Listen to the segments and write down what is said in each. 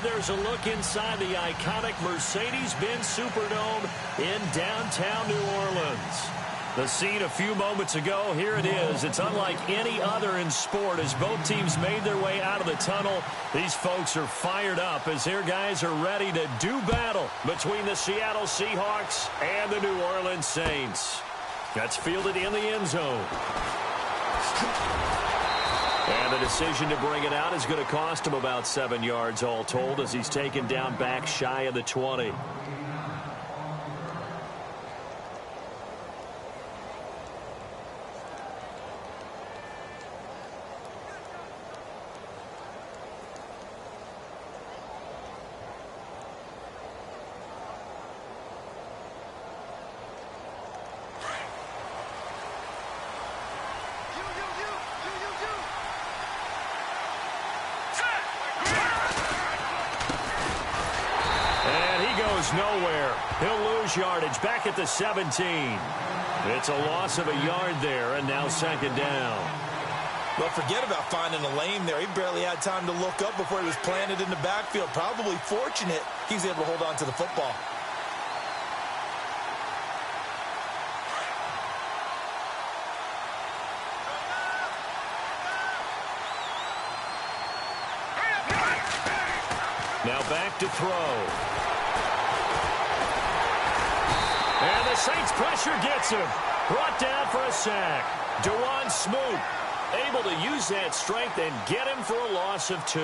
there's a look inside the iconic Mercedes-Benz Superdome in downtown New Orleans. The scene a few moments ago, here it is. It's unlike any other in sport as both teams made their way out of the tunnel. These folks are fired up as their guys are ready to do battle between the Seattle Seahawks and the New Orleans Saints. That's fielded in the end zone. And the decision to bring it out is going to cost him about 7 yards all told as he's taken down back shy of the 20. Nowhere. He'll lose yardage back at the 17. It's a loss of a yard there, and now second down. Well, forget about finding a lane there. He barely had time to look up before he was planted in the backfield. Probably fortunate he was able to hold on to the football. Now back to throw. And the Saints pressure gets him. Brought down for a sack. Dewan Smoot able to use that strength and get him for a loss of 2.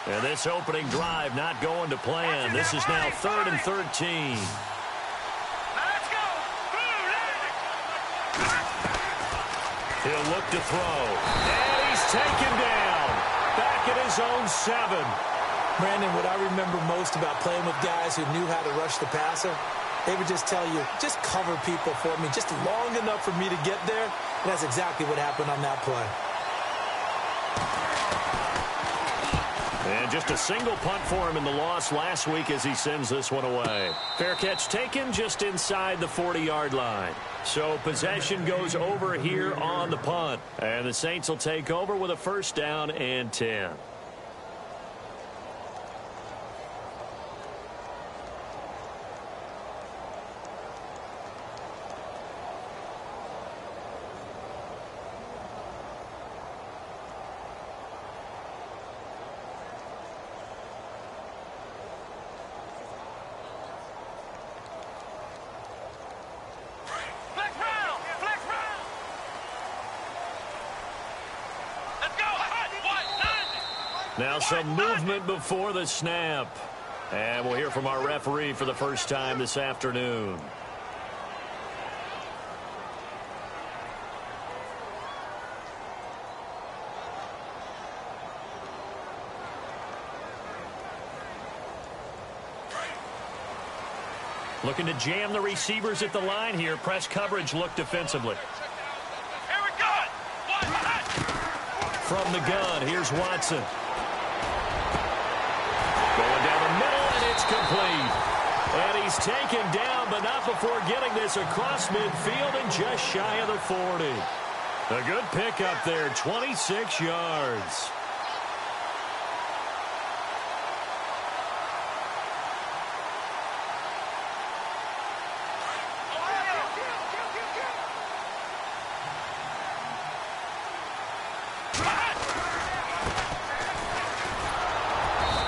And this opening drive not going to plan. This is now 3rd and 13. Let's go. He'll look to throw. And he's taken down. Back at his own 7. Brandon, what I remember most about playing with guys who knew how to rush the passer, they would just tell you, just cover people for me, just long enough for me to get there. And that's exactly what happened on that play. And just a single punt for him in the loss last week as he sends this one away. Fair catch taken just inside the 40-yard line. So possession goes over here on the punt. And the Saints will take over with a 1st down and 10. Now some movement before the snap. And we'll hear from our referee for the first time this afternoon. Looking to jam the receivers at the line here. Press coverage look defensively. Here we go. From the gun, here's Watson. Going down the middle, and it's complete. And he's taken down, but not before getting this across midfield and just shy of the 40. A good pickup there, 26 yards.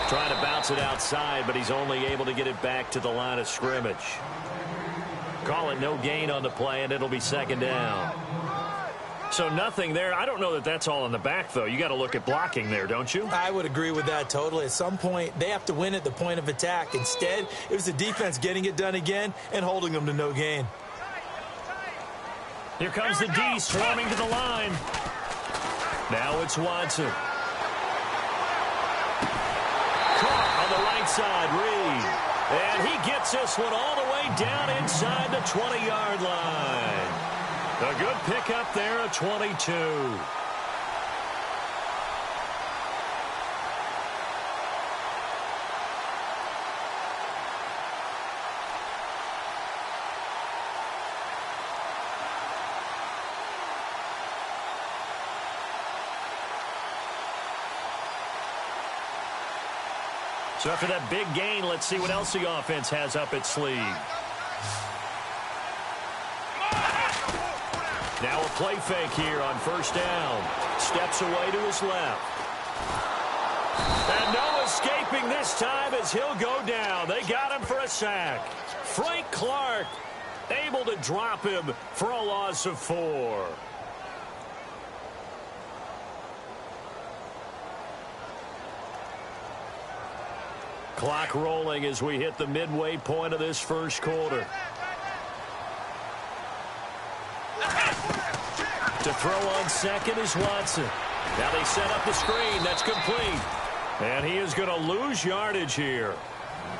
Trying to bounce it outside, but he's only able to get it back to the line of scrimmage. Call it no gain on the play, and it'll be second down. So nothing there. I don't know that that's all in the back, though. You got to look at blocking there, don't you? I would agree with that totally. At some point, they have to win at the point of attack. Instead, it was the defense getting it done again and holding them to no gain. Here comes the D swarming to the line. Now it's Watson. On the right side, Reed. And he gets this one all the way down inside the 20-yard line. A good pickup there at 22. So after that big gain, let's see what else the offense has up its sleeve. Now a play fake here on first down. Steps away to his left. And no escaping this time as he'll go down. They got him for a sack. Frank Clark able to drop him for a loss of 4. Clock rolling as we hit the midway point of this first quarter. To throw on second is Watson. Now they set up the screen. That's complete. And he is going to lose yardage here.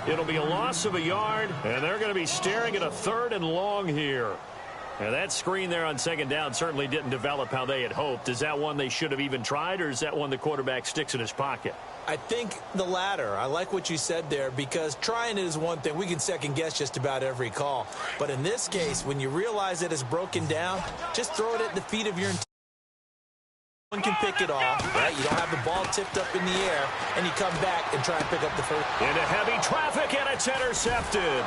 It'll be a loss of a yard, and they're going to be staring at a 3rd and long here. And that screen there on second down certainly didn't develop how they had hoped. Is that one they should have even tried, or is that one the quarterback sticks in his pocket? I think the latter. I like what you said there, because trying it is one thing. We can second-guess just about every call. But in this case, when you realize that it's broken down, just throw it at the feet of your one can pick it off, right? You don't have the ball tipped up in the air, and you come back and try and pick up the first. Into heavy traffic, and it's intercepted.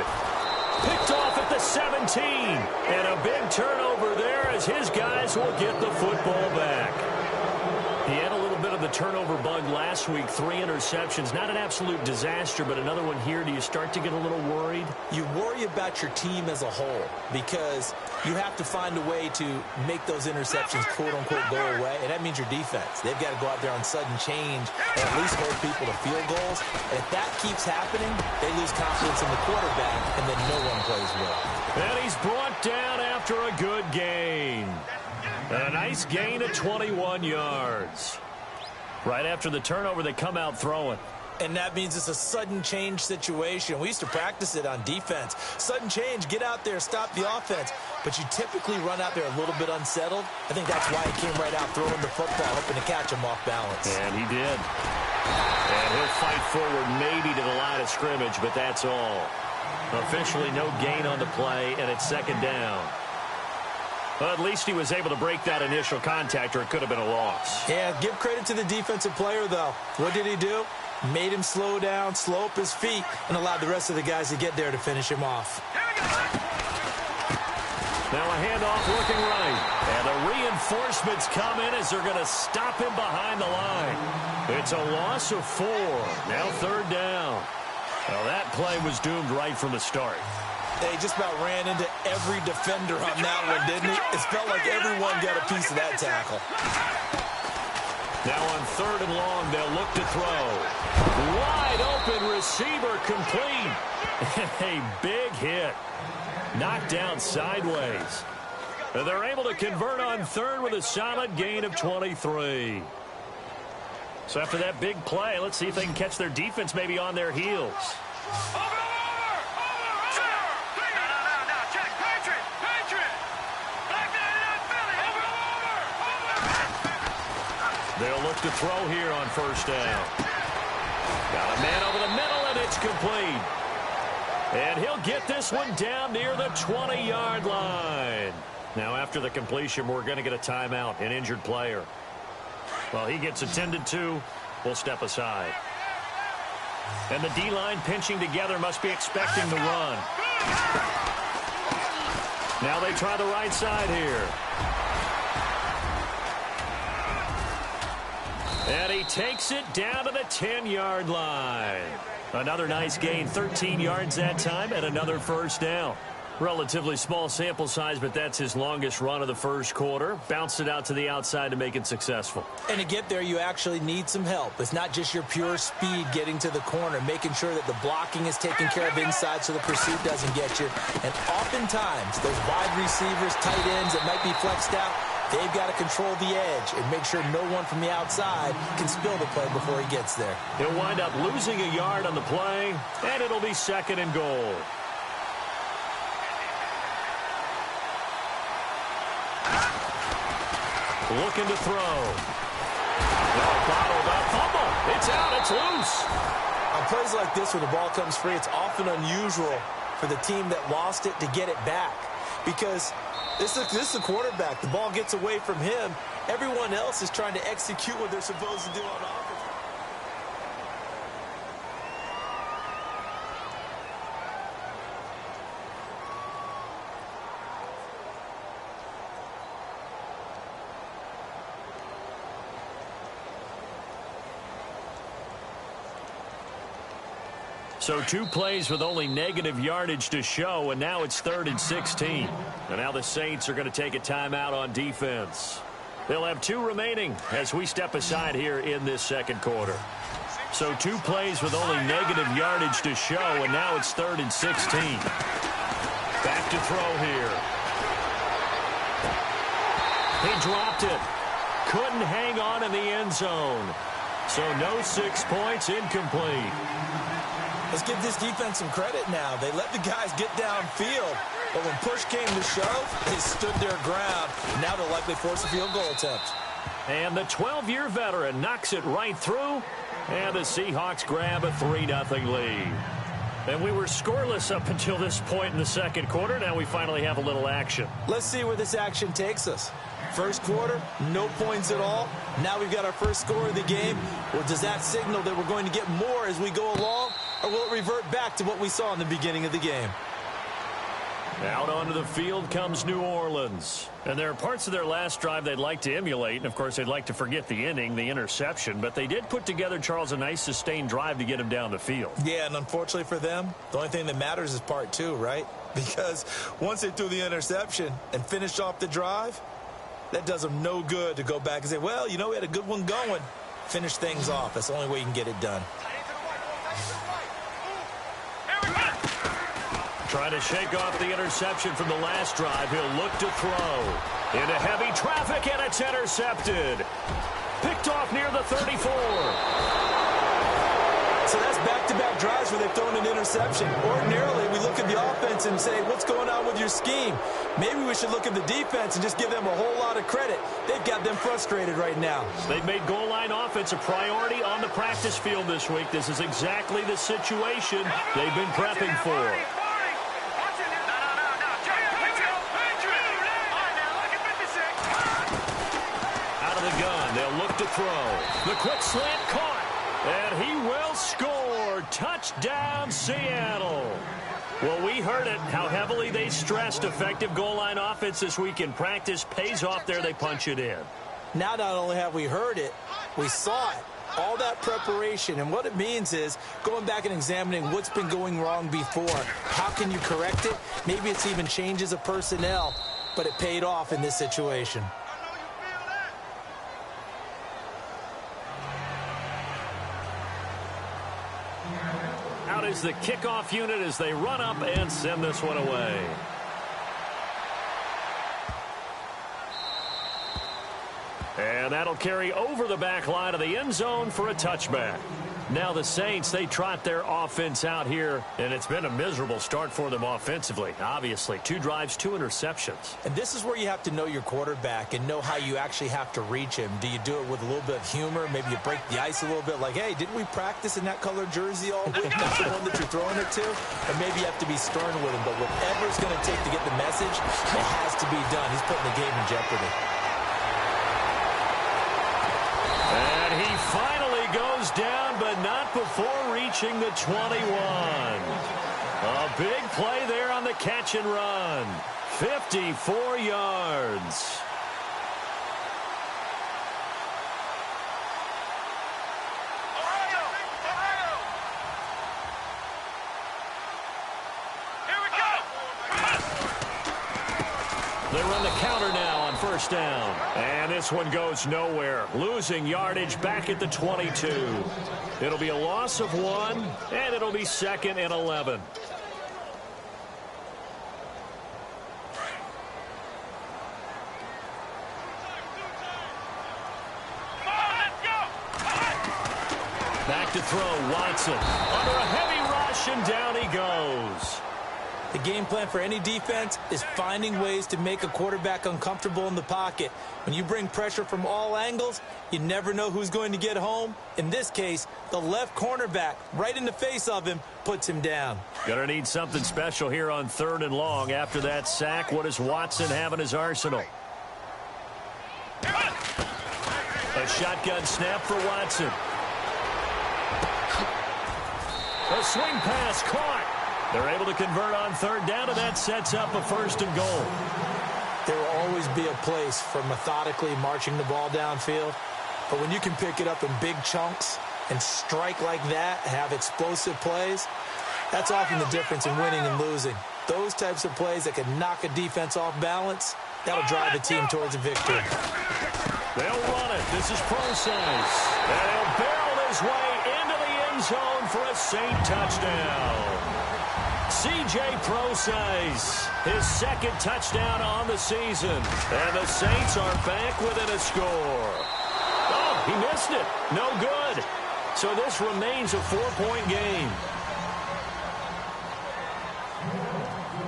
Picked off at the 17. And a big turnover there as his guys will get the football back. He had a little bit of the turnover bug last week. 3 interceptions. Not an absolute disaster, but another one here. Do you start to get a little worried? You worry about your team as a whole, because you have to find a way to make those interceptions, quote-unquote, go away. And that means your defense. They've got to go out there on sudden change and at least hold people to field goals. And if that keeps happening, they lose confidence in the quarterback, and then no one plays well. And he's brought down after a good gain. And a nice gain of 21 yards. Right after the turnover, they come out throwing. And that means it's a sudden change situation. We used to practice it on defense. Sudden change, get out there, stop the offense. But you typically run out there a little bit unsettled. I think that's why he came right out throwing the football, hoping to catch him off balance. And he did. And he'll fight forward maybe to the line of scrimmage, but that's all. Officially no gain on the play, and it's second down. Well, at least he was able to break that initial contact, or it could have been a loss. Yeah, give credit to the defensive player, though. What did he do? Made him slow down, slow up his feet, and allowed the rest of the guys to get there to finish him off. Now a handoff looking right. And the reinforcements come in as they're going to stop him behind the line. It's a loss of 4. Now 3rd down. Well, that play was doomed right from the start. They just about ran into every defender on that one, didn't it? It felt like everyone got a piece of that tackle. Now on 3rd and long, they'll look to throw. Wide open receiver complete. A big hit. Knocked down sideways. And they're able to convert on 3rd with a solid gain of 23. So after that big play, let's see if they can catch their defense maybe on their heels. They'll look to throw here on first down. Got a man over the middle, and it's complete. And he'll get this one down near the 20-yard line. Now, after the completion, we're going to get a timeout, an injured player. Well, he gets attended to. We'll step aside. And the D-line pinching together must be expecting the run. Now they try the right side here. And he takes it down to the 10-yard line. Another nice gain, 13 yards that time, and another first down. Relatively small sample size, but that's his longest run of the first quarter. Bounced it out to the outside to make it successful. And to get there, you actually need some help. It's not just your pure speed getting to the corner, making sure that the blocking is taken care of inside so the pursuit doesn't get you. And oftentimes, those wide receivers, tight ends that might be flexed out, they've got to control the edge and make sure no one from the outside can spill the play before he gets there. He'll wind up losing a yard on the play, and it'll be 2nd and goal. looking to throw. Bottled up, fumble. It's out, it's loose. On plays like this where the ball comes free, it's often unusual for the team that lost it to get it back. Because this is the quarterback. The ball gets away from him. Everyone else is trying to execute what they're supposed to do on offense. So 2 plays with only negative yardage to show, and now it's 3rd and 16. And now the Saints are going to take a timeout on defense. They'll have 2 remaining as we step aside here in this second quarter. So 2 plays with only negative yardage to show, and now it's 3rd and 16. Back to throw here. He dropped it. Couldn't hang on in the end zone. So no 6 points, incomplete. Let's give this defense some credit now. They let the guys get downfield, but when push came to shove, they stood their ground. Now they'll likely force a field goal attempt. And the 12-year veteran knocks it right through, and the Seahawks grab a 3-0 lead. And we were scoreless up until this point in the second quarter. Now we finally have a little action. Let's see where this action takes us. First quarter, no points at all. Now we've got our first score of the game. Well, does that signal that we're going to get more as we go along, or will it revert back to what we saw in the beginning of the game? Out onto the field comes New Orleans. And there are parts of their last drive they'd like to emulate. And, of course, they'd like to forget the inning, the interception. But they did put together, Charles, a nice sustained drive to get him down the field. Yeah, and unfortunately for them, the only thing that matters is part 2, right? Because once they threw the interception and finished off the drive, that does them no good to go back and say, well, you know, we had a good one going. Finish things off. That's the only way you can get it done. Trying to shake off the interception from the last drive. He'll look to throw. Into heavy traffic, and it's intercepted. Picked off near the 34. So that's back-to-back drives where they've thrown an interception. Ordinarily, we look at the offense and say, what's going on with your scheme? Maybe we should look at the defense and just give them a whole lot of credit. They've got them frustrated right now. They've made goal line offense a priority on the practice field this week. This is exactly the situation they've been prepping for. Out of the gun, they'll look to throw. The quick slant caught. And he will score. Touchdown, Seattle. Well, we heard it, how heavily they stressed effective goal line offense this week in practice. Pays off there, they punch it in. Now not only have we heard it, we saw it. All that preparation, and what it means is going back and examining what's been going wrong before. How can you correct it? Maybe it's even changes of personnel, but it paid off in this situation. Out is the kickoff unit as they run up and send this one away. And that'll carry over the back line of the end zone for a touchback. Now the Saints, they trot their offense out here, and it's been a miserable start for them offensively. Obviously, 2 drives, 2 interceptions. And this is where you have to know your quarterback and know how you actually have to reach him. Do you do it with a little bit of humor? Maybe you break the ice a little bit like, hey, didn't we practice in that colored jersey all week? That's the one that you're throwing it to? Or maybe you have to be stern with him. But whatever it's going to take to get the message, it has to be done. He's putting the game in jeopardy. And he finally goes down, but not before reaching the 21. A big play there on the catch and run. 54 yards. They run the counter now on first down. And this one goes nowhere. Losing yardage back at the 22. It'll be a loss of 1, and it'll be 2nd and 11. Back to throw, Watson. Under a heavy rush, and down he goes. The game plan for any defense is finding ways to make a quarterback uncomfortable in the pocket. When you bring pressure from all angles, you never know who's going to get home. In this case, the left cornerback, right in the face of him, puts him down. Gonna need something special here on 3rd and long. After that sack, what does Watson have in his arsenal? A shotgun snap for Watson. A swing pass caught. They're able to convert on 3rd down, and that sets up a 1st and goal. There will always be a place for methodically marching the ball downfield. But when you can pick it up in big chunks and strike like that, have explosive plays, that's often the difference in winning and losing. Those types of plays that can knock a defense off balance, that'll drive a team towards a victory. They'll run it. This is Process. And he'll barrel his way into the end zone for a Saint touchdown. C.J. Process, his 2nd touchdown on the season. And the Saints are back within a score. Oh, he missed it. No good. So this remains a 4-point game.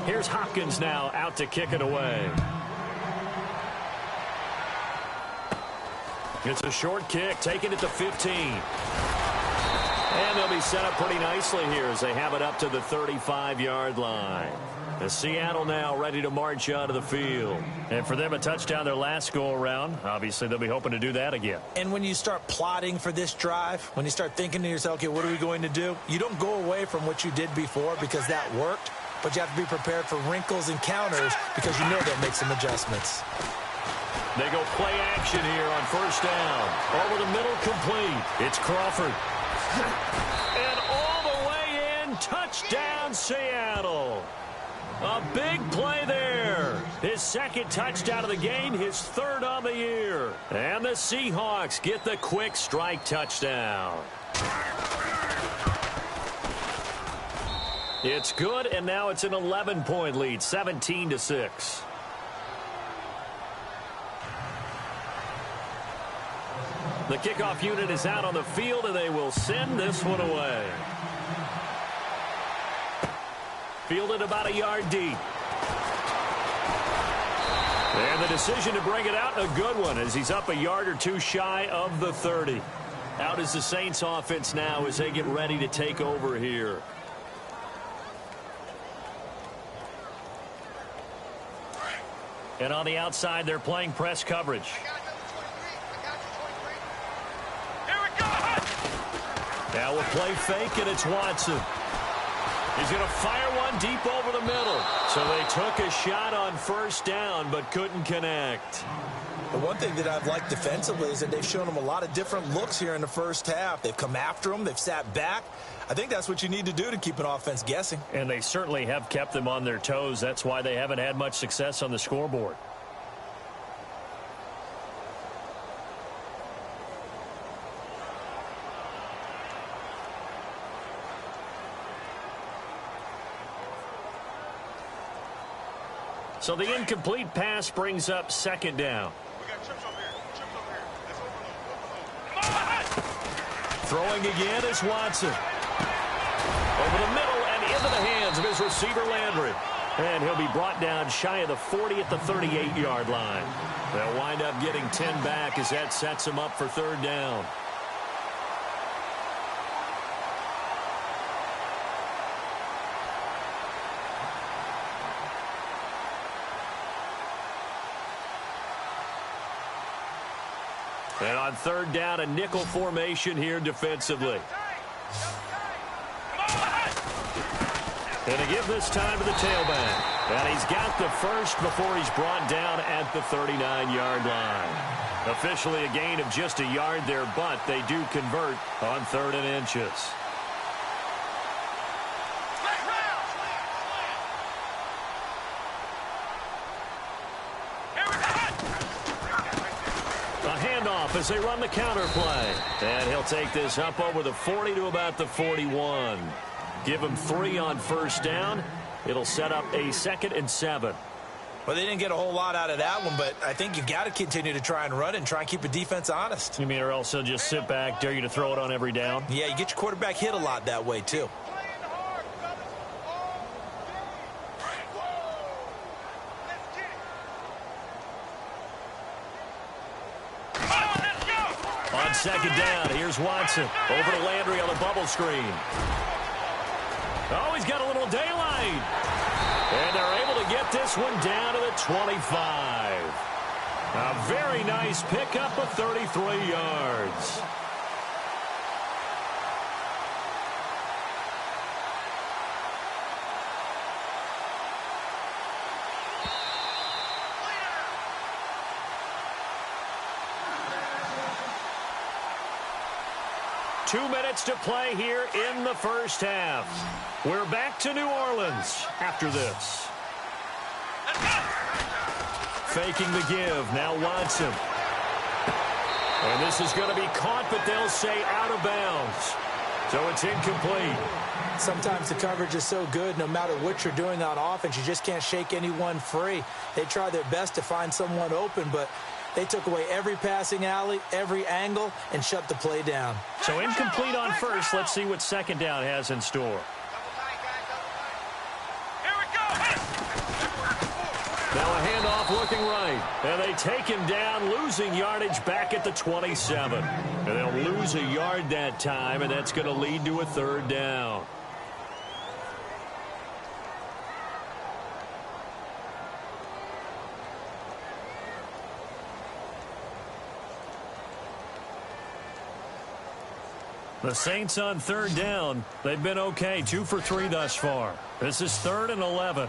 Here's Hopkins now out to kick it away. It's a short kick, taking it to 15. And they'll be set up pretty nicely here as they have it up to the 35-yard line. The Seattle now ready to march out of the field. And for them, a touchdown their last go-around. Obviously, they'll be hoping to do that again. And when you start plotting for this drive, when you start thinking to yourself, okay, what are we going to do? You don't go away from what you did before because that worked, but you have to be prepared for wrinkles and counters because you know they'll make some adjustments. They go play action here on 1st down. Over the middle, complete. It's Crawford. And all the way in, touchdown Seattle. A big play there. His 2nd touchdown of the game, his 3rd on the year. And the Seahawks get the quick strike touchdown. It's good, and now it's an 11-point lead, 17-6. The kickoff unit is out on the field, and they will send this one away. Fielded about a yard deep. And the decision to bring it out, a good one, as he's up a yard or two shy of the 30. Out is the Saints offense now as they get ready to take over here. And on the outside, they're playing press coverage. Now we'll play fake, and it's Watson. He's going to fire one deep over the middle. So they took a shot on 1st down, but couldn't connect. The one thing that I've liked defensively is that they've shown them a lot of different looks here in the 1st half. They've come after them. They've sat back. I think that's what you need to do to keep an offense guessing. And they certainly have kept them on their toes. That's why they haven't had much success on the scoreboard. So the incomplete pass brings up 2nd down. Throwing again is Watson. Over the middle and into the hands of his receiver Landry. And he'll be brought down shy of the 40 at the 38-yard line. They'll wind up getting 10 back as that sets them up for 3rd down. And on 3rd down, a nickel formation here defensively. And to give this time to the tailback. And he's got the 1st before he's brought down at the 39-yard line. Officially a gain of just a yard there, but they do convert on 3rd and inches. As they run the counter play. And he'll take this up over the 40 to about the 41. Give him 3 on 1st down. It'll set up a 2nd and 7. Well, they didn't get a whole lot out of that one, but I think you've got to continue to try and run and try and keep the defense honest. You mean or else they'll just sit back, dare you to throw it on every down? Yeah, you get your quarterback hit a lot that way, too. On second down, here's Watson. Over to Landry on the bubble screen. Oh, he's got a little daylight. And they're able to get this one down to the 25. A very nice pickup of 33 yards. Two minutes to play here in the first half. We're back to New Orleans after this. Faking the give. Now Watson. And this is going to be caught, but they'll say out of bounds. So it's incomplete. Sometimes the coverage is so good, no matter what you're doing on offense, you just can't shake anyone free. They try their best to find someone open, but they took away every passing alley, every angle, and shut the play down. So incomplete on first. Let's see what second down has in store. Here we go. Now a handoff looking right. And they take him down, losing yardage back at the 27. And they'll lose a yard that time, and that's going to lead to a third down. The Saints on third down. They've been okay, 2 for 3 thus far. This is 3rd and 11.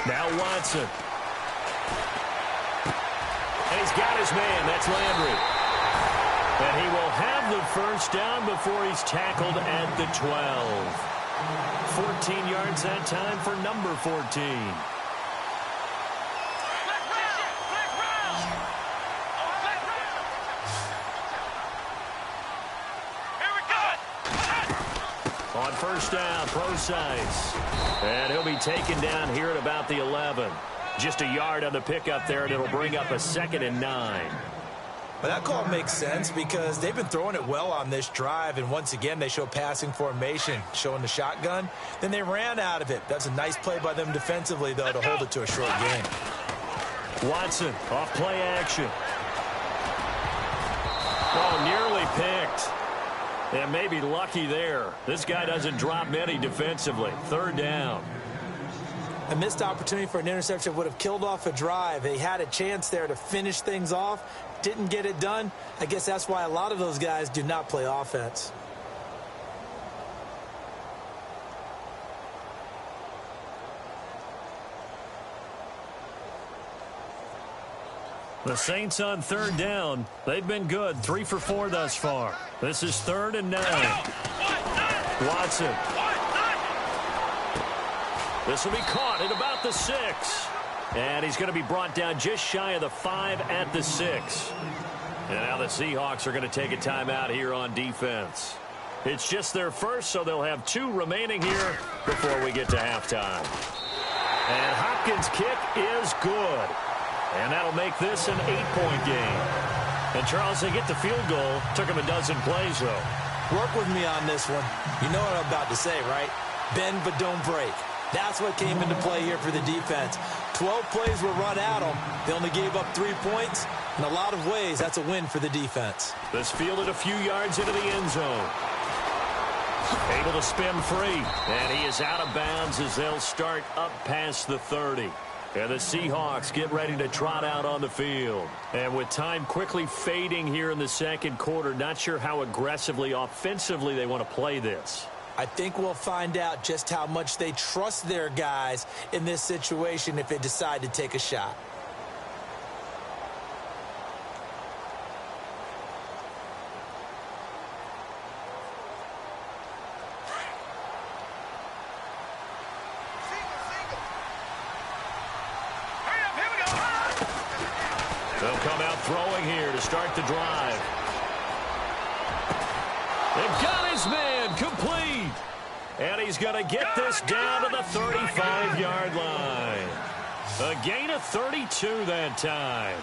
Now Watson. And he's got his man. That's Landry. And he will have the first down before he's tackled at the 12. 14 yards that time for number 14. On first down, Procise. And he'll be taken down here at about the 11. Just a yard on the pickup there, and it'll bring up a 2nd and 9. Well, that call makes sense because they've been throwing it well on this drive, and once again, they show passing formation, showing the shotgun. Then they ran out of it. That's a nice play by them defensively, though, to hold it to a short gain. Watson, off play action. Oh, nearly picked. And maybe lucky there. This guy doesn't drop many defensively. Third down. A missed opportunity for an interception would have killed off a drive. They had a chance there to finish things off. Didn't get it done. I guess that's why a lot of those guys do not play offense. The Saints on third down. They've been good. 3 for 4 thus far. This is 3rd and 9. Watson. This will be caught at about the 6. And he's going to be brought down just shy of the 5 at the 6. And now the Seahawks are going to take a timeout here on defense. It's just their first, so they'll have 2 remaining here before we get to halftime. And Hopkins' kick is good. And that'll make this an 8-point game. And, Charles, they get the field goal. Took him a dozen plays, though. Work with me on this one. You know what I'm about to say, right? Bend but don't break. That's what came into play here for the defense. 12 plays were run at them. They only gave up 3 points. In a lot of ways, that's a win for the defense. This fielded a few yards into the end zone. Able to spin free. And he is out of bounds as they'll start up past the 30. And the Seahawks get ready to trot out on the field. And with time quickly fading here in the second quarter, not sure how aggressively, offensively they want to play this. I think we'll find out just how much they trust their guys in this situation if they decide to take a shot. They'll come out throwing here to start the drive. They've got his man complete. And he's going to get this down to the 35-yard line. A gain of 32 that time.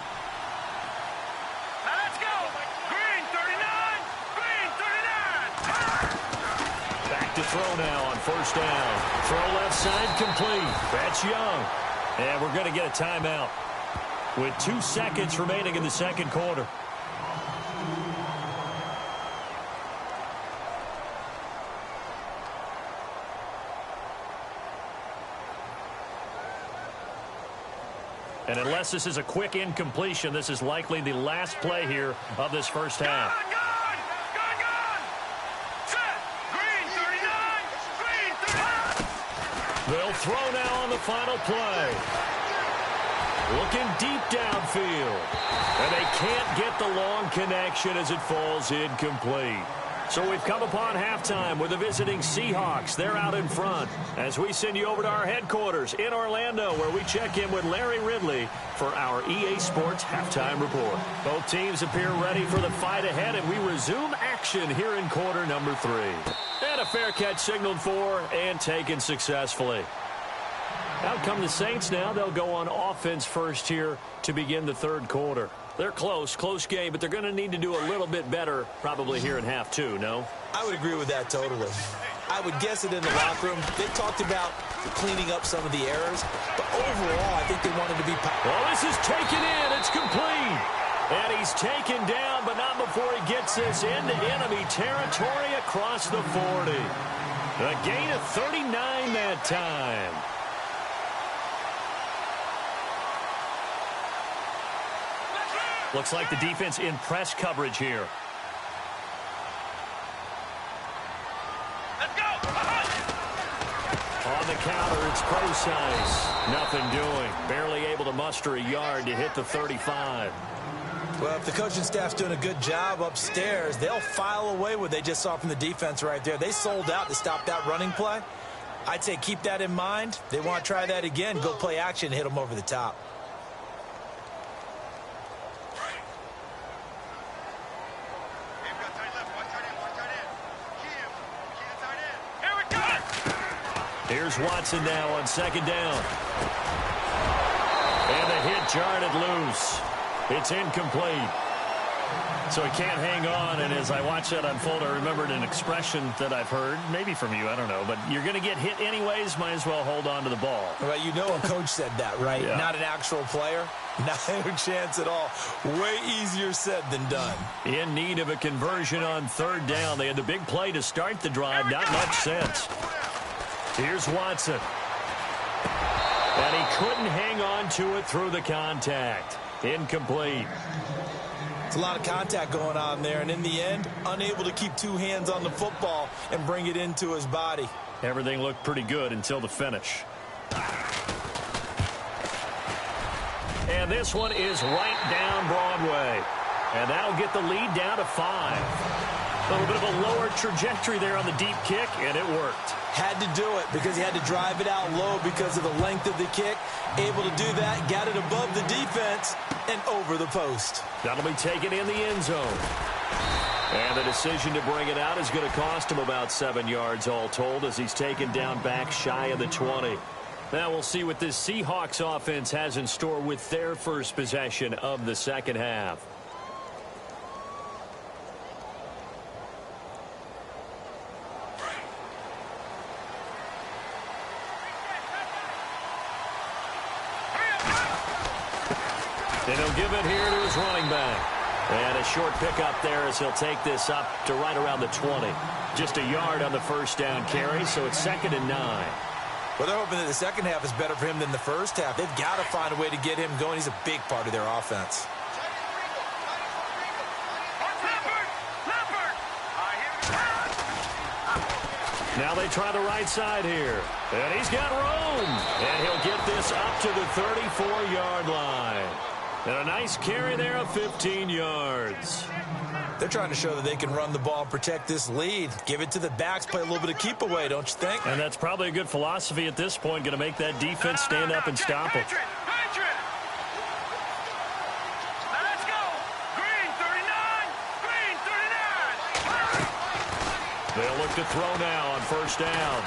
Now let's go. Green 39. Green 39. Back to throw now on first down. Throw left side complete. That's Young. And we're going to get a timeout. with 2 seconds remaining in the second quarter. And unless this is a quick incompletion, this is likely the last play here of this first half. They'll throw now on the final play. Looking deep downfield. And they can't get the long connection as it falls incomplete. So we've come upon halftime with the visiting Seahawks. They're out in front as we send you over to our headquarters in Orlando, where we check in with Larry Ridley for our EA Sports Halftime Report. Both teams appear ready for the fight ahead, and we resume action here in quarter number 3. And a fair catch signaled for and taken successfully. Out come the Saints now. They'll go on offense first here to begin the third quarter. They're close game, but they're going to need to do a little bit better probably here in half 2, no? I would agree with that totally. I would guess it in the locker room. They talked about cleaning up some of the errors, but overall, I think they wanted to be... Well, this is taken in. It's complete. And he's taken down, but not before he gets this into enemy territory across the 40. A gain of 39 that time. Looks like the defense in press coverage here. Let's go! On the counter, it's Procise. Nothing doing. Barely able to muster a yard to hit the 35. Well, if the coaching staff's doing a good job upstairs, they'll file away what they just saw from the defense right there. They sold out to stop that running play. I'd say keep that in mind. They want to try that again. Go play action and hit them over the top. Here's Watson now on second down. And the hit jarred it loose. It's incomplete. So he can't hang on, and as I watch that unfold, I remembered an expression that I've heard, maybe from you, I don't know, but you're going to get hit anyways, might as well hold on to the ball. Well, you know a coach said that, right? Yeah. Not an actual player. No chance at all. Way easier said than done. In need of a conversion on third down. They had the big play to start the drive, not much sense. Here's Watson. And he couldn't hang on to it through the contact. Incomplete. It's a lot of contact going on there, and in the end, unable to keep 2 hands on the football and bring it into his body. Everything looked pretty good until the finish. And this one is right down Broadway. And that'll get the lead down to 5. A little bit of a lower trajectory there on the deep kick, and it worked. Had to do it because he had to drive it out low because of the length of the kick. Able to do that, got it above the defense and over the post. That'll be taken in the end zone. And the decision to bring it out is going to cost him about 7 yards all told as he's taken down back shy of the 20. Now we'll see what this Seahawks offense has in store with their first possession of the second half. And he'll give it here to his running back. And a short pickup there as he'll take this up to right around the 20. Just a yard on the first down carry, so it's 2nd and 9. Well, they're hoping that the second half is better for him than the first half. They've got to find a way to get him going. He's a big part of their offense. Now they try the right side here. And he's got room. And he'll get this up to the 34-yard line. And a nice carry there of 15 yards. They're trying to show that they can run the ball and protect this lead. Give it to the backs, play a little bit of keep away, don't you think? And that's probably a good philosophy at this point, going to make that defense stand up and stop it. Let's go. Green 39. Green 39. They'll look to throw now on first down.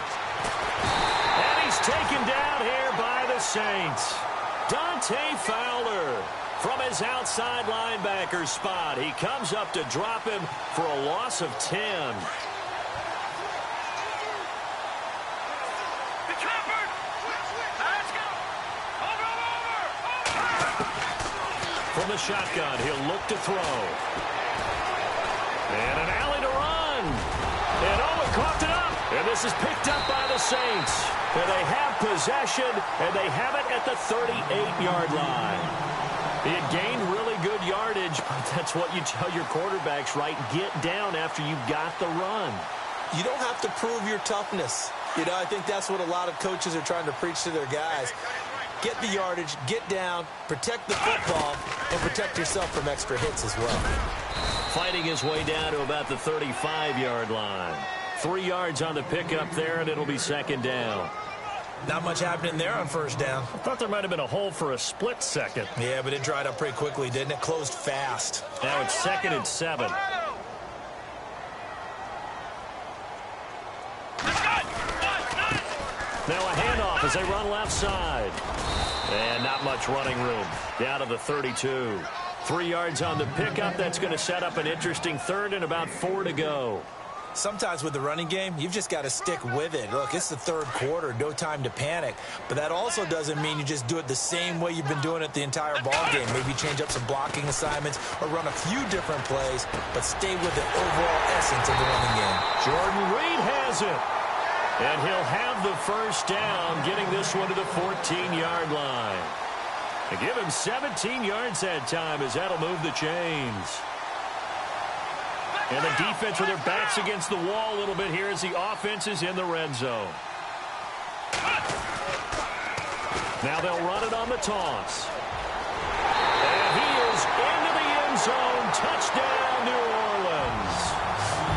And he's taken down here by the Saints. Dante Fowler from his outside linebacker spot. He comes up to drop him for a loss of 10. from the shotgun. He'll look to throw. And an alley to run. And Owen coughed it up. And this is picked up by the Saints. And they have possession, and they have it at the 38-yard line. He had gained really good yardage, but that's what you tell your quarterbacks, right? Get down after you've got the run. You don't have to prove your toughness. You know, I think that's what a lot of coaches are trying to preach to their guys. Get the yardage, get down, protect the football, and protect yourself from extra hits as well. Fighting his way down to about the 35-yard line. 3 yards on the pickup there, and it'll be second down. Not much happening there on first down. I thought there might have been a hole for a split second. Yeah, but it dried up pretty quickly, didn't it? Closed fast. Now it's 2nd and 7. Now a handoff as they run left side. And not much running room. Down to the 32. 3 yards on the pickup. That's going to set up an interesting third and about 4 to go. Sometimes with the running game, you've just got to stick with it. Look, it's the third quarter, no time to panic. But that also doesn't mean you just do it the same way you've been doing it the entire ball game. Maybe change up some blocking assignments or run a few different plays, but stay with the overall essence of the running game. Jordan Reed has it. And he'll have the first down, getting this one to the 14-yard line. And give him 17 yards that time as that'll move the chains. And the defense with their backs against the wall a little bit here as the offense is in the red zone. Now they'll run it on the toss. And he is into the end zone. Touchdown, New Orleans.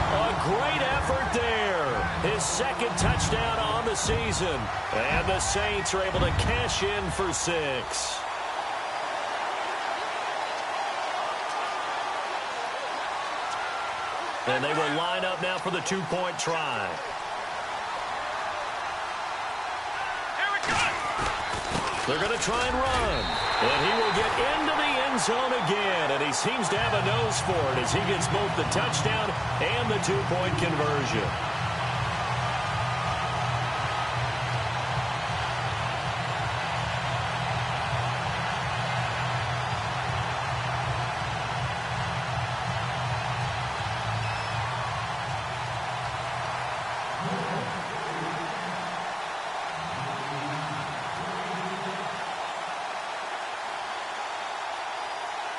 A great effort there. His second touchdown on the season. And the Saints are able to cash in for 6. And they will line up now for the 2-point try. They're going to try and run. And he will get into the end zone again. And he seems to have a nose for it as he gets both the touchdown and the 2-point conversion.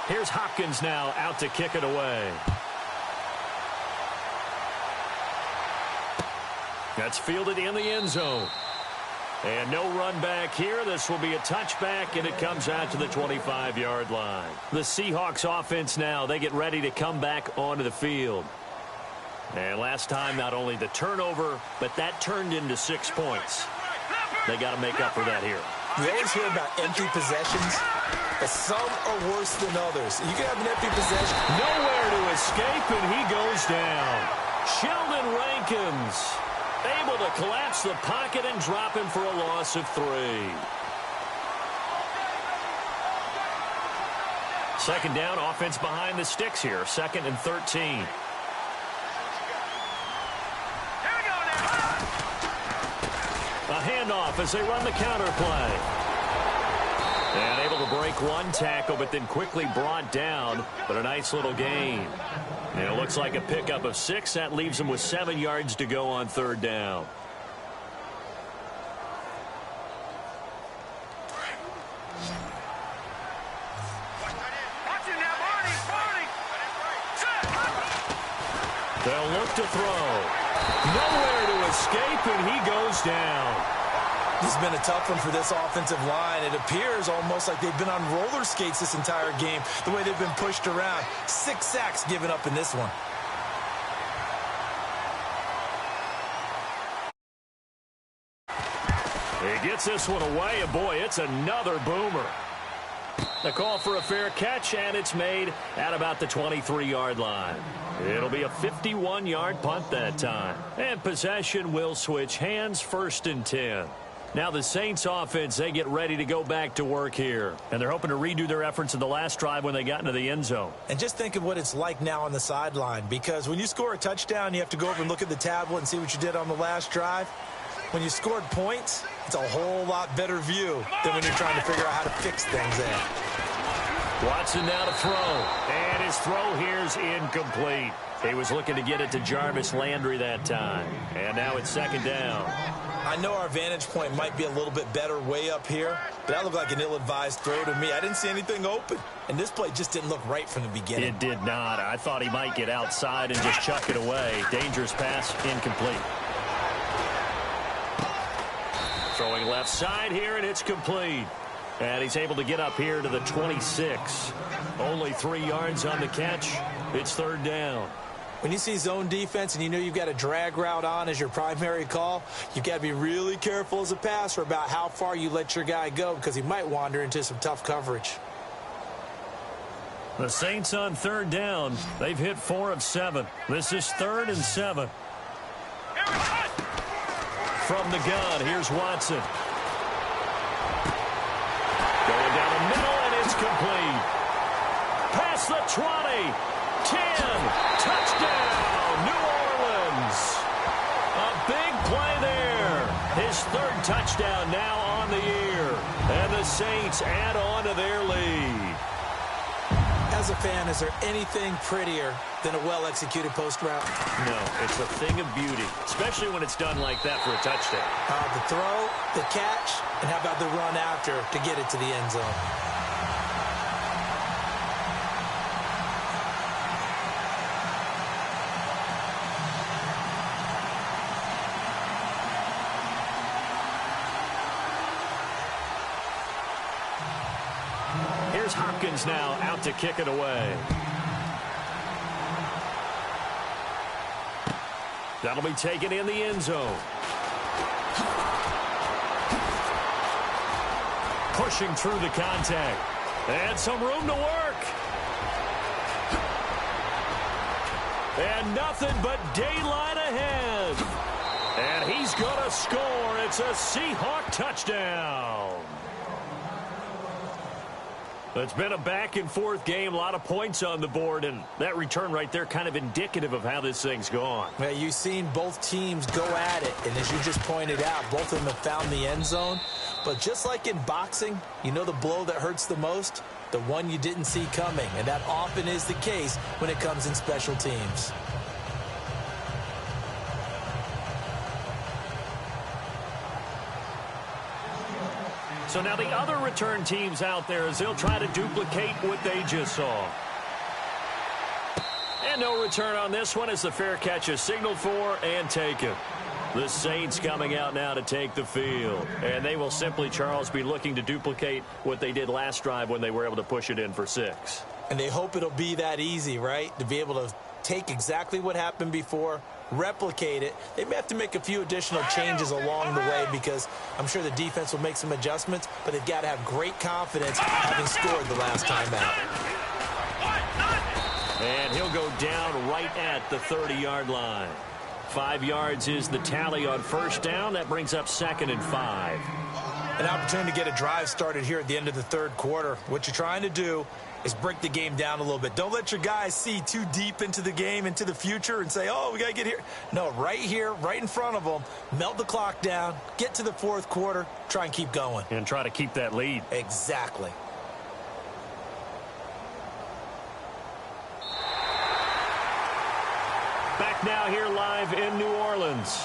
Here's Hopkins now out to kick it away. That's fielded in the end zone. And no run back here. This will be a touchback, and it comes out to the 25-yard line. The Seahawks offense now, they get ready to come back onto the field. And last time, not only the turnover, but that turned into 6 points. They got to make up for that here. You always hear about empty possessions, but some are worse than others. You can have an empty possession. Nowhere to escape, and he goes down. Sheldon Rankins able to collapse the pocket and drop him for a loss of 3. Second down, offense behind the sticks here. 2nd and 13. A handoff as they run the counter play. And able to break one tackle, but then quickly brought down. But a nice little gain. And it looks like a pickup of 6. That leaves him with 7 yards to go on third down. They'll look to throw. Nowhere to escape, and he goes down. This has been a tough one for this offensive line. It appears almost like they've been on roller skates this entire game, the way they've been pushed around. 6 sacks given up in this one. He gets this one away, and boy, it's another boomer. The call for a fair catch, and it's made at about the 23-yard line. It'll be a 51-yard punt that time. And possession will switch hands, 1st and 10. Now the Saints offense, they get ready to go back to work here. And they're hoping to redo their efforts in the last drive when they got into the end zone. And just think of what it's like now on the sideline, because when you score a touchdown, you have to go over and look at the tablet and see what you did on the last drive. When you scored points, it's a whole lot better view than when you're trying to figure out how to fix things there. Watson now to throw. And his throw here's incomplete. He was looking to get it to Jarvis Landry that time. And now it's second down. I know our vantage point might be a little bit better way up here, but that looked like an ill-advised throw to me. I didn't see anything open. And this play just didn't look right from the beginning. It did not. I thought he might get outside and just chuck it away. Dangerous pass, incomplete. Throwing left side here, and it's complete. And he's able to get up here to the 26. Only 3 yards on the catch. It's third down. When you see zone defense and you know you've got a drag route on as your primary call, you've got to be really careful as a passer about how far you let your guy go because he might wander into some tough coverage. The Saints on third down. They've hit 4 of 7. This is 3rd and 7. From the gun, here's Watson. Going down the middle, and it's complete. Past the 20. 10. Touchdown, New Orleans. A big play there. His 3rd touchdown now on the year. And the Saints add on to their lead. As a fan, is there anything prettier than a well-executed post route? No, it's a thing of beauty, especially when it's done like that for a touchdown. The throw, the catch, and how about the run after to get it to the end zone? Here's Hopkins now out to kick it away. That'll be taken in the end zone. Pushing through the contact. And some room to work. And nothing but daylight ahead. And he's going to score. It's a Seahawk touchdown. It's been a back-and-forth game, a lot of points on the board, and that return right there kind of indicative of how this thing's gone. Yeah, you've seen both teams go at it, and as you just pointed out, both of them have found the end zone. But just like in boxing, you know the blow that hurts the most? The one you didn't see coming, and that often is the case when it comes in special teams. So now the other return teams out there as they'll try to duplicate what they just saw. And no return on this one as the fair catch is signaled for and taken. The Saints coming out now to take the field. And they will simply, Charles, be looking to duplicate what they did last drive when they were able to push it in for 6. And they hope it'll be that easy, right? To be able to take exactly what happened before, replicate it. They may have to make a few additional changes along the way because I'm sure the defense will make some adjustments, but they've got to have great confidence having scored the last time out. And he'll go down right at the 30-yard line. 5 yards is the tally on first down. That brings up 2nd and 5. An opportunity to get a drive started here at the end of the third quarter. What you're trying to do is break the game down a little bit. Don't let your guys see too deep into the game, into the future, and say, oh, we got to get here. No, right here, right in front of them, melt the clock down, get to the fourth quarter, try and keep going. And try to keep that lead. Exactly. Back now here live in New Orleans.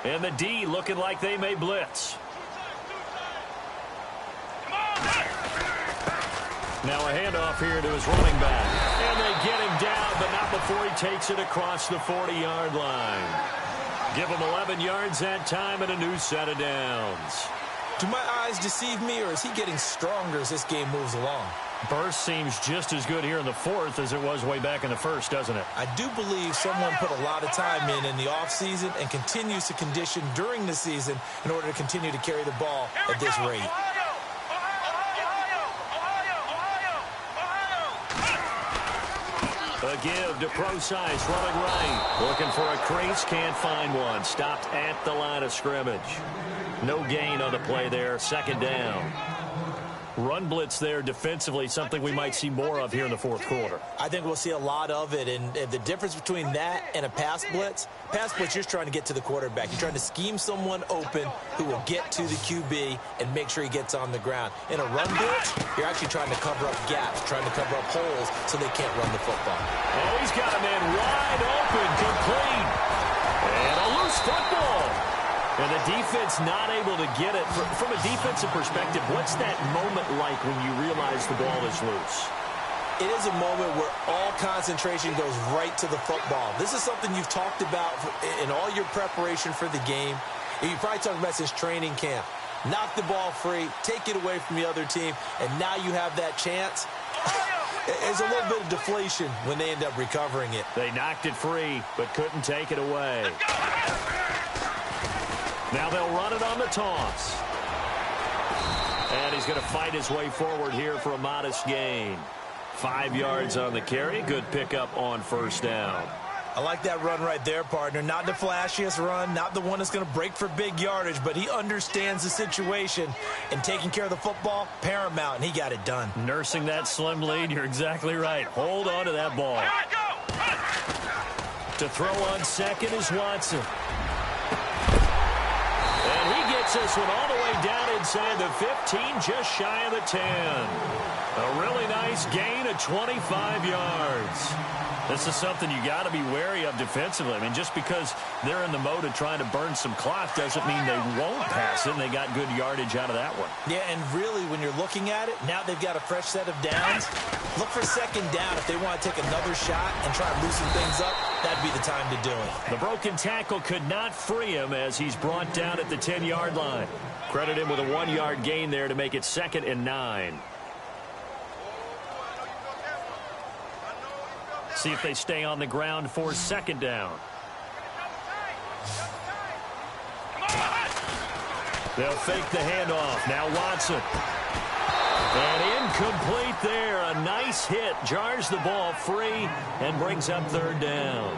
And the D looking like they may blitz. Now a handoff here to his running back. And they get him down, but not before he takes it across the 40-yard line. Give him 11 yards that time and a new set of downs. Do my eyes deceive me, or is he getting stronger as this game moves along? Burst seems just as good here in the fourth as it was way back in the first, doesn't it? I do believe someone put a lot of time in the offseason and continues to condition during the season in order to continue to carry the ball at this rate. A give to Pro-Size running right. Looking for a crease, can't find one. Stopped at the line of scrimmage. No gain on the play there, second down. Run blitz there defensively, something we might see more of here in the fourth quarter. I think we'll see a lot of it, and the difference between that and a pass blitz, you're just trying to get to the quarterback. You're trying to scheme someone open who will get to the QB and make sure he gets on the ground. In a run blitz, you're actually trying to cover up gaps, trying to cover up holes so they can't run the football. Oh, he's got a man wide open, complete. And a loose football. And the defense not able to get it. From a defensive perspective, what's that moment like when you realize the ball is loose? It is a moment where all concentration goes right to the football. This is something you've talked about in all your preparation for the game. And you probably talked about since training camp. Knock the ball free, take it away from the other team, and now you have that chance. There's a little bit of deflation when they end up recovering it. They knocked it free, but couldn't take it away. Now they'll run it on the toss. And he's going to fight his way forward here for a modest gain. 5 yards on the carry. Good pickup on first down. I like that run right there, partner. Not the flashiest run, not the one that's going to break for big yardage, but he understands the situation, and taking care of the football, paramount, and he got it done. Nursing that slim lead, you're exactly right. Hold on to that ball. To throw on second is Watson. And he gets this one all the way down inside the 15, just shy of the 10. A really nice gain of 25 yards. This is something you got to be wary of defensively. I mean, just because they're in the mode of trying to burn some clock doesn't mean they won't pass it, and they got good yardage out of that one. Yeah, and really, when you're looking at it, now they've got a fresh set of downs. Look for second down. If they want to take another shot and try to loosen things up, that'd be the time to do it. The broken tackle could not free him as he's brought down at the 10-yard line. Credit him with a 1-yard gain there to make it 2nd and 9. See if they stay on the ground for second down. They'll fake the handoff. Now Watson. And incomplete there. A nice hit. Jars the ball free and brings up third down.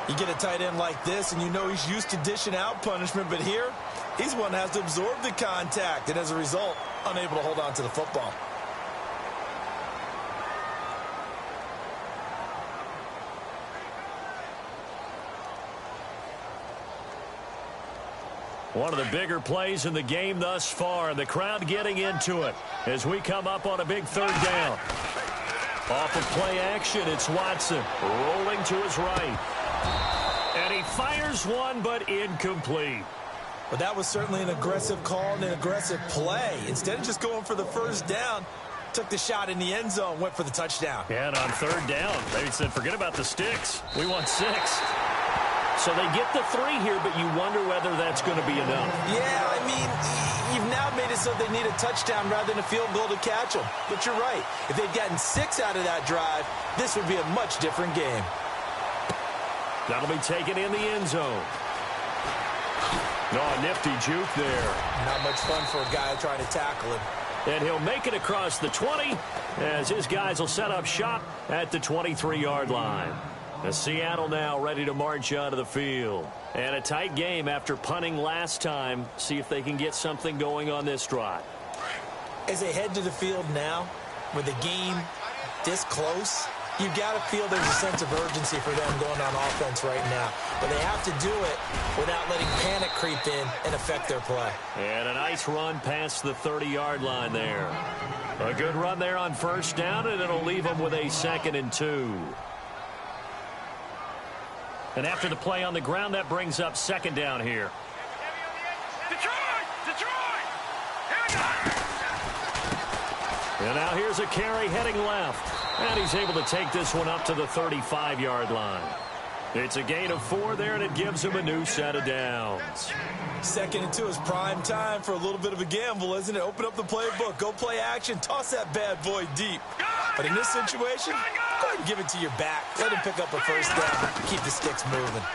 You get a tight end like this, and you know he's used to dishing out punishment, but here, he's one that has to absorb the contact, and as a result, unable to hold on to the football. One of the bigger plays in the game thus far. The crowd getting into it as we come up on a big third down. Off of play action, it's Watson rolling to his right. And he fires one, but incomplete. But that was certainly an aggressive call and an aggressive play. Instead of just going for the first down, took the shot in the end zone, went for the touchdown. And on third down, they said, forget about the sticks. We want 6. So they get the 3 here, but you wonder whether that's going to be enough. Yeah, I mean, you've now made it so they need a touchdown rather than a field goal to catch them. But you're right. If they'd gotten 6 out of that drive, this would be a much different game. That'll be taken in the end zone. Oh, nifty juke there. Not much fun for a guy trying to tackle him. And he'll make it across the 20 as his guys will set up shop at the 23-yard line. Seattle now ready to march out of the field. And a tight game after punting last time. See if they can get something going on this drive. As they head to the field now, with the game this close, you've got to feel there's a sense of urgency for them going on offense right now. But they have to do it without letting panic creep in and affect their play. And a nice run past the 30-yard line there. A good run there on first down, and it'll leave them with a 2nd and 2. And after the play on the ground, that brings up second down here. Detroit! And now here's a carry heading left. And he's able to take this one up to the 35-yard line. It's a gain of 4 there, and it gives him a new set of downs. 2nd and 2 is prime time for a little bit of a gamble, isn't it? Open up the playbook, go play action, toss that bad boy deep. But in this situation, go ahead and give it to your back. Let him pick up a first down. Keep the sticks moving.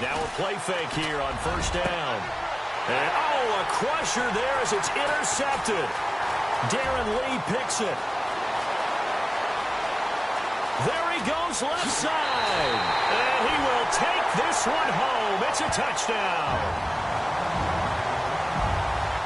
Now a play fake here on first down. And, oh, a crusher there as it's intercepted. Darren Lee picks it. There he goes left side. And he will take this one home. It's a touchdown.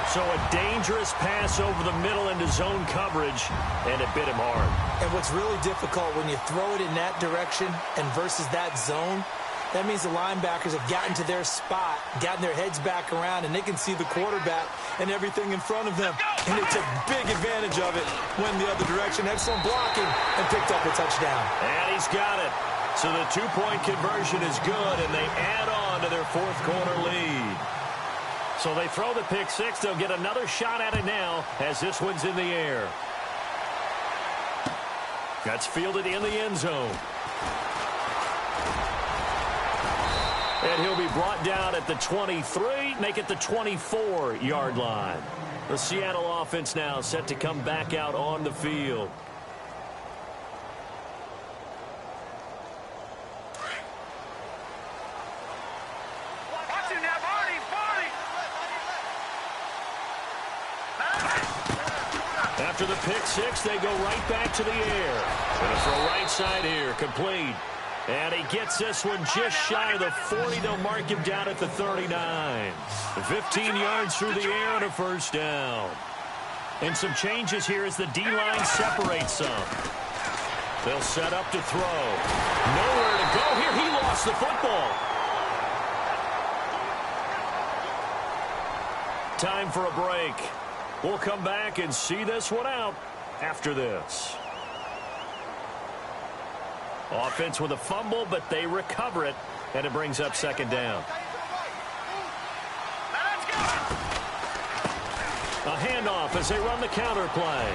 So a dangerous pass over the middle into zone coverage, and it bit him hard. And what's really difficult when you throw it in that direction and versus that zone, that means the linebackers have gotten to their spot, gotten their heads back around, and they can see the quarterback and everything in front of them. And they took big advantage of it, went the other direction, excellent blocking, and picked up a touchdown. And he's got it. So the two-point conversion is good, and they add on to their fourth quarter lead. So they throw the pick six. They'll get another shot at it now as this one's in the air. That's fielded in the end zone. And he'll be brought down at the 23, make it the 24-yard line. The Seattle offense now set to come back out on the field. After the pick six, they go right back to the air. Gonna throw right side here, complete. And he gets this one just shy of the 40. They'll mark him down at the 39. 15 yards through the air and a first down. And some changes here as the D-line separates some. They'll set up to throw. Nowhere to go here. He lost the football. Time for a break. We'll come back and see this one out after this. Offense with a fumble, but they recover it, and it brings up second down. A handoff as they run the counter play.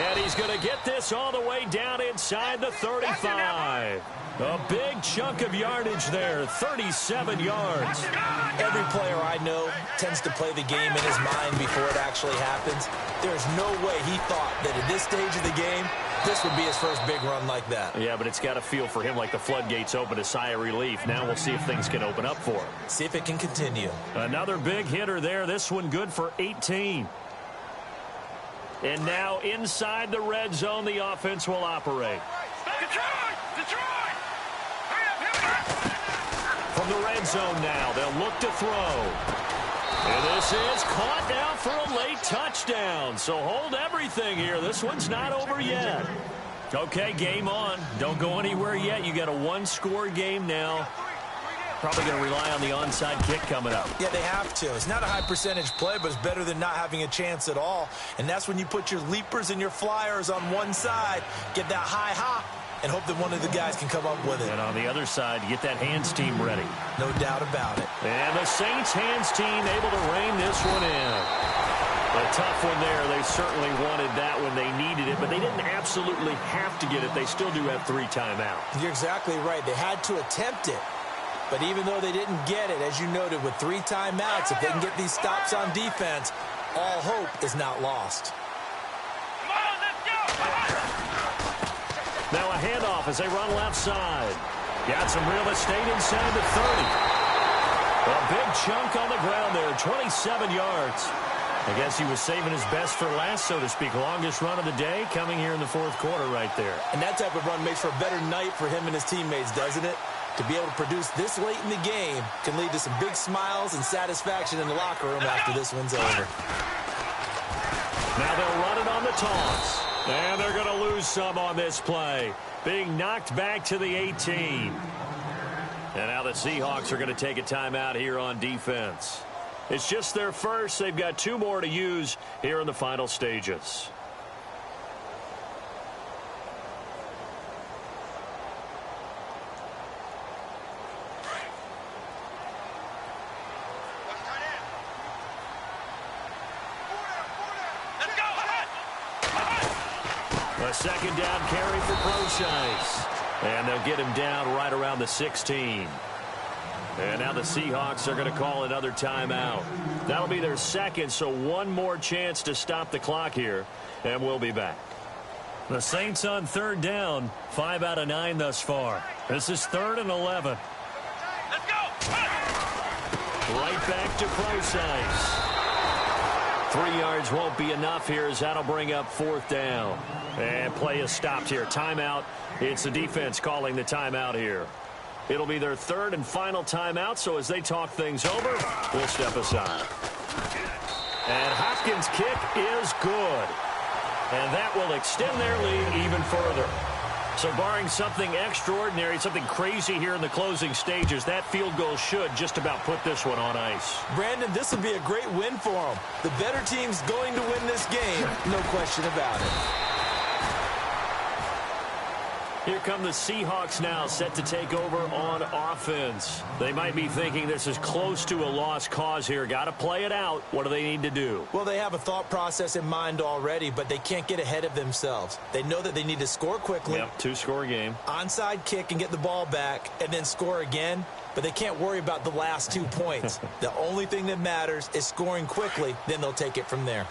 And he's going to get this all the way down inside the 35. A big chunk of yardage there, 37 yards. Every player I know tends to play the game in his mind before it actually happens. There's no way he thought that at this stage of the game, this would be his first big run like that. Yeah, but it's got to feel for him like the floodgates open, a sigh of relief. Now we'll see if things can open up for him. See if it can continue. Another big hitter there. This one good for 18. And now inside the red zone, the offense will operate. Detroit! From the red zone now, they'll look to throw. And this is caught down for a late touchdown. So hold everything here. This one's not over yet. Okay, game on. Don't go anywhere yet. You got a one-score game now. Probably going to rely on the onside kick coming up. Yeah, they have to. It's not a high percentage play, but it's better than not having a chance at all. And that's when you put your leapers and your flyers on one side, get that high hop, and hope that one of the guys can come up with it. And on the other side, get that hands team ready. No doubt about it. And the Saints hands team able to rein this one in. A tough one there. They certainly wanted that when they needed it, but they didn't absolutely have to get it. They still do have 3 timeouts. You're exactly right. They had to attempt it. But even though they didn't get it, as you noted, with 3 timeouts, if they can get these stops on defense, all hope is not lost. Now a handoff as they run left side. Got some real estate inside the 30. A big chunk on the ground there, 27 yards. I guess he was saving his best for last, so to speak. Longest run of the day coming here in the fourth quarter right there. And that type of run makes for a better night for him and his teammates, doesn't it? To be able to produce this late in the game can lead to some big smiles and satisfaction in the locker room after this one's over. Now they'll run it on the toss. And they're going to lose some on this play. Being knocked back to the 18. And now the Seahawks are going to take a timeout here on defense. It's just their first. They've got 2 more to use here in the final stages. A second down carry for Procise. And they'll get him down right around the 16. And now the Seahawks are going to call another timeout. That'll be their second, so one more chance to stop the clock here. And we'll be back. The Saints on third down, 5 out of 9 thus far. This is 3rd and 11. Let's go! Right back to Procise. 3 yards won't be enough here as that'll bring up 4th down. And play is stopped here. Timeout. It's the defense calling the timeout here. It'll be their third and final timeout, so as they talk things over, we'll step aside. And Hopkins' kick is good. And that will extend their lead even further. So barring something extraordinary, something crazy here in the closing stages, that field goal should just about put this one on ice. Brandon, this would be a great win for them. The better team's going to win this game, no question about it. Here come the Seahawks now, set to take over on offense. They might be thinking this is close to a lost cause here. Got to play it out. What do they need to do? Well, they have a thought process in mind already, but they can't get ahead of themselves. They know that they need to score quickly. Yep, two-score game. Onside kick and get the ball back, and then score again. But they can't worry about the last 2 points. The only thing that matters is scoring quickly, then they'll take it from there.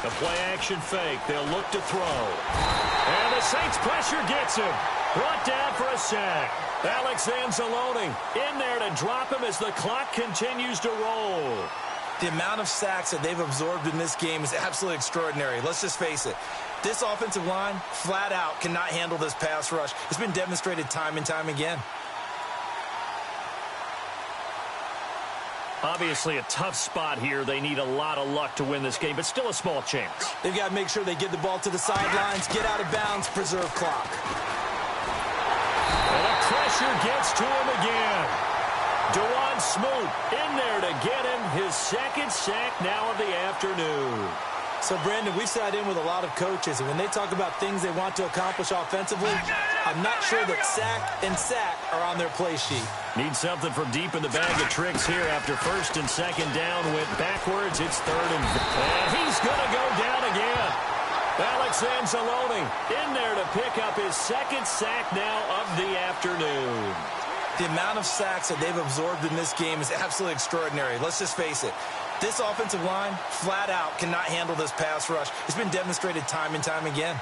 The play-action fake. They'll look to throw. And the Saints pressure gets him. Brought down for a sack. Alex Anzalone in there to drop him as the clock continues to roll. The amount of sacks that they've absorbed in this game is absolutely extraordinary. Let's just face it. This offensive line, flat out, cannot handle this pass rush. It's been demonstrated time and time again. Obviously a tough spot here. They need a lot of luck to win this game, but still a small chance. They've got to make sure they get the ball to the sidelines, get out of bounds, preserve clock. And the pressure gets to him again. Dewan Smoot in there to get him his second sack now of the afternoon. So, Brandon, we sat in with a lot of coaches, and when they talk about things they want to accomplish offensively, I'm not sure that sack and sack are on their play sheet. Need something from deep in the bag of tricks here after first and second down went backwards. It's third and he's going to go down again. Alex Anzalone in there to pick up his second sack now of the afternoon. The amount of sacks that they've absorbed in this game is absolutely extraordinary. Let's just face it. This offensive line, flat out, cannot handle this pass rush. It's been demonstrated time and time again.